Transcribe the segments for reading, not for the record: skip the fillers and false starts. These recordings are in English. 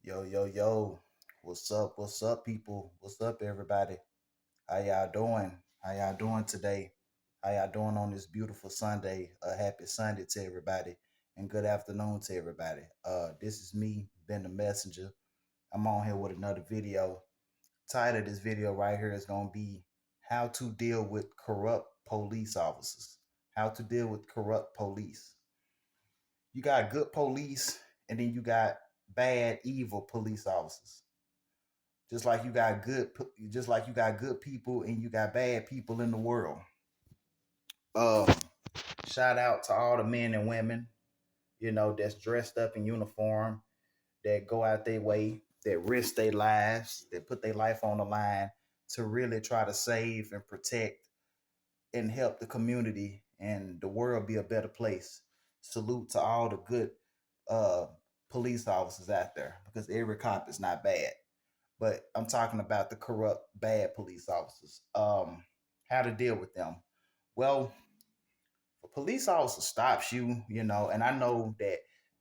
Yo, yo, yo. What's up? What's up, people? What's up, everybody? How y'all doing? How y'all doing today? How y'all doing on this beautiful Sunday? A happy Sunday to everybody and good afternoon to everybody. This is me, Ben the Messenger. I'm on here with another video. Title of this video right here is gonna be how to deal with corrupt police officers. How to deal with corrupt police. You got good police and then you got bad, evil police officers. Just like you got good people and you got bad people in the world. Um, Shout out to all the men and women, that's dressed up in uniform, that go out their way, that risk their lives, that put their life on the line to really try to save and protect and help the community and the world be a better place. Salute to all the good uh police officers out there because every cop is not bad, but I'm talking about the corrupt, bad police officers. How to deal with them? Well, if a police officer stops you, and I know that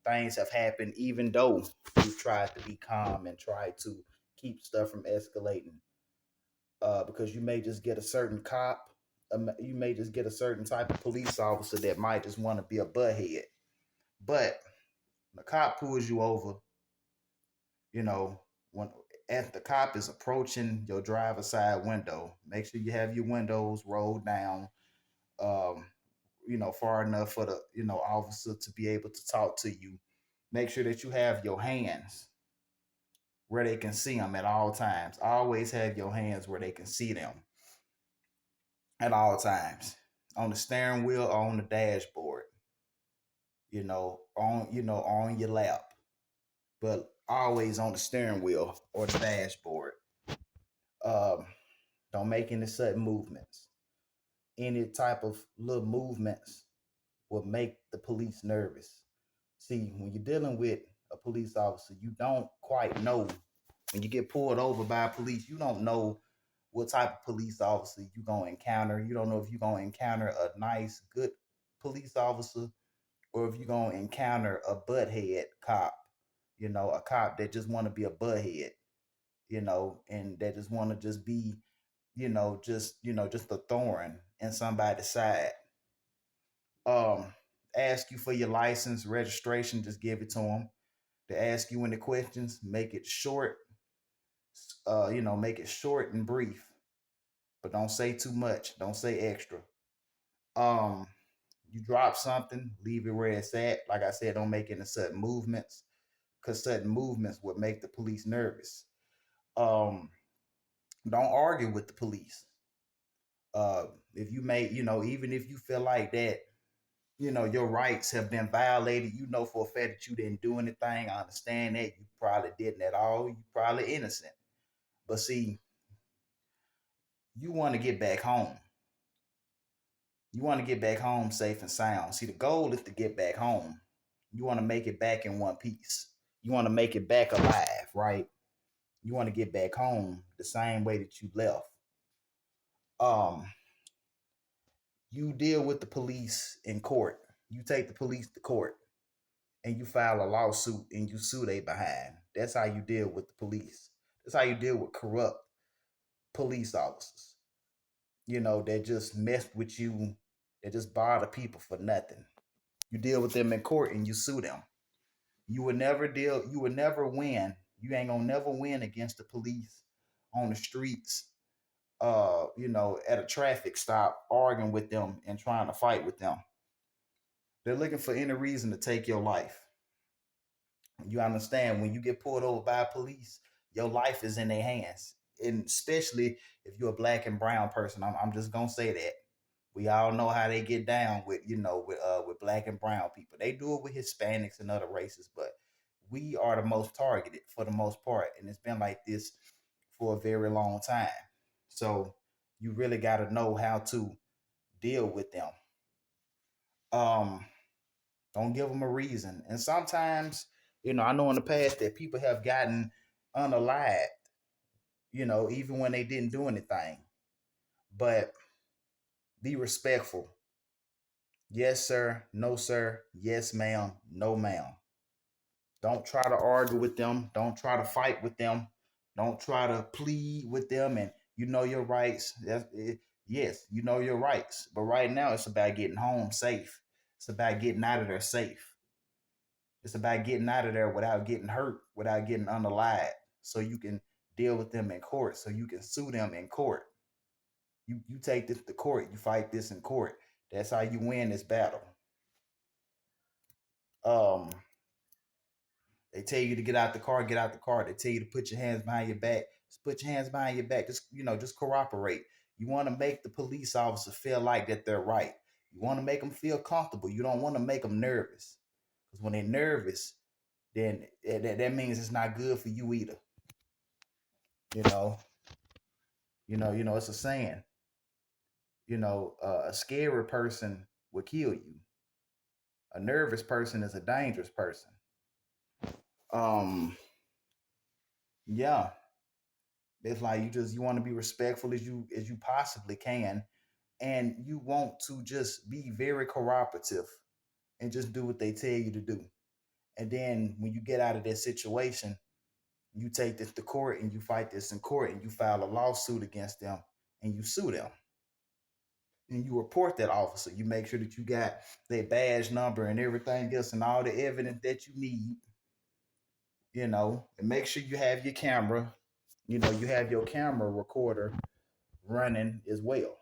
things have happened, even though you've tried to be calm and try to keep stuff from escalating. Because you may just get a certain cop, you may just get a certain type of police officer that might just want to be a butthead. But the cop pulls you over, you know, when as the cop is approaching your driver's side window, make sure you have your windows rolled down, um, far enough for the, officer to be able to talk to you. Make sure that you have your hands where they can see them at all times. Always have your hands where they can see them at all times. On the steering wheel or on the dashboard, on your lap, but always on the steering wheel or the dashboard. Um, don't make any sudden movements. Any type of little movements will make the police nervous. See, when you're dealing with a police officer, you don't quite know. When you get pulled over by police, you don't know what type of police officer you're going to encounter. You don't know if you're going to encounter a nice, good police officer or if you're going to encounter a butthead cop, a cop that just want to be a butthead, and that just want to just be, just a thorn in somebody's side. Um, Ask you for your license, registration, just give it to them. They ask you any questions, make it short, make it short and brief, but don't say too much. Don't say extra. Um, you drop something, leave it where it's at. Like I said, don't make any sudden movements because sudden movements would make the police nervous. Um, don't argue with the police. If you may, even if you feel like that, your rights have been violated, for a fact that you didn't do anything. I understand that. You probably didn't at all. You probably innocent. But see, you want to get back home. You want to get back home safe and sound. See, the goal is to get back home. You want to make it back in one piece. You want to make it back alive, right? You want to get back home the same way that you left. Um, you deal with the police in court. You take the police to court and you file a lawsuit and you sue they behind. That's how you deal with the police. That's how you deal with corrupt police officers. That just mess with you, that just bother people for nothing. You deal with them in court and you sue them. You would never win. You ain't gonna never win against the police on the streets, at a traffic stop, arguing with them and trying to fight with them. They're looking for any reason to take your life. You understand when you get pulled over by police, your life is in their hands. And especially if you're a black and brown person, I'm just gonna say that. We all know how they get down with with black and brown people. They do it with Hispanics and other races, but we are the most targeted for the most part, and it's been like this for a very long time. So you really got to know how to deal with them. Um, don't give them a reason. And sometimes, I know in the past that people have gotten unalived, even when they didn't do anything. But be respectful. Yes, sir. No, sir. Yes, ma'am. No, ma'am. Don't try to argue with them. Don't try to fight with them. Don't try to plead with them. And you know your rights. Yes, you know your rights. But right now, it's about getting home safe. It's about getting out of there safe. It's about getting out of there without getting hurt, without getting unalived, so you can deal with them in court, so you can sue them in court. You take this to court. You fight this in court. That's how you win this battle. Um, They tell you to get out the car, get out the car. They tell you to put your hands behind your back. Just put your hands behind your back. Just just cooperate. You want to make the police officer feel like that they're right. You want to make them feel comfortable. You don't want to make them nervous. Because when they're nervous, then that means it's not good for you either. You know, it's a saying. A scary person will kill you. A nervous person is a dangerous person. Um, yeah, it's like you want to be respectful as you possibly can, and you want to just be very cooperative and just do what they tell you to do. And then when you get out of that situation, you take this to court and you fight this in court and you file a lawsuit against them and you sue them. And you report that officer. You make sure that you got their badge number and everything else and all the evidence that you need, and make sure you have your camera. You have your camera recorder running as well.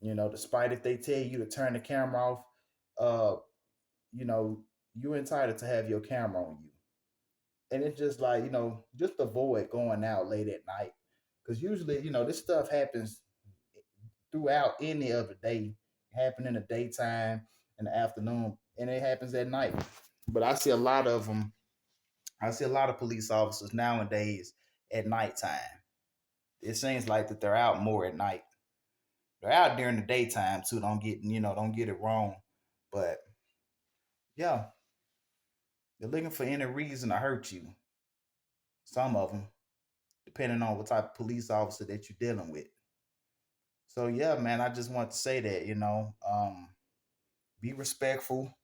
Despite if they tell you to turn the camera off, uh, you know, you're entitled to have your camera on you. And it's just like, just avoid going out late at night. Because usually, this stuff happens throughout any other day, happen in the daytime, in the afternoon, and it happens at night. But I see a lot of them. I see a lot of police officers nowadays at nighttime. It seems like that they're out more at night. They're out during the daytime too. Don't get it wrong. But yeah, they're looking for any reason to hurt you. Some of them, depending on what type of police officer that you're dealing with. So yeah, man, I just want to say that be respectful.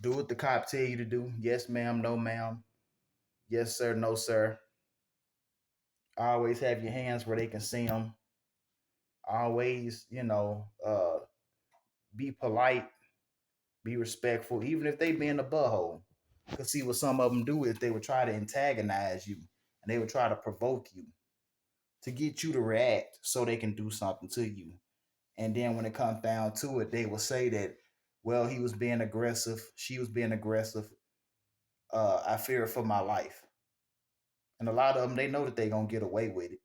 Do what the cop tell you to do. Yes, ma'am. No, ma'am. Yes, sir. No, sir. Always have your hands where they can see them. Always, be polite, be respectful, even if they be in the butthole. Cause see what some of them do is they would try to antagonize you and they would try to provoke you to get you to react so they can do something to you. And then when it comes down to it, they will say that, well, he was being aggressive, she was being aggressive. I fear for my life. And a lot of them, they know that they're gonna get away with it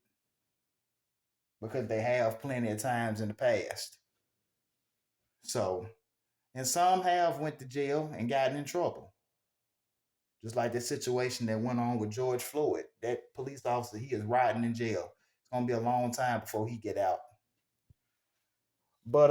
because they have plenty of times in the past. So, and some have went to jail and gotten in trouble. Just like that situation that went on with George Floyd. That police officer, he is rotting in jail. It's gonna be a long time before he get out. But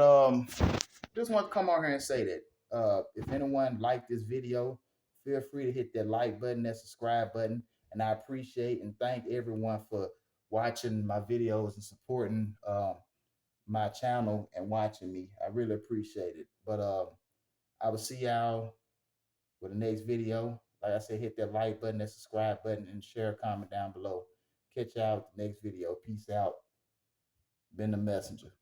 just want to come on here and say that if anyone liked this video, feel free to hit that like button, that subscribe button, and I appreciate and thank everyone for watching my videos and supporting my channel and watching me. I really appreciate it. But I will see y'all with the next video. Like I said, hit that like button, that subscribe button, and share a comment down below. Catch y'all with the next video. Peace out. Been the messenger.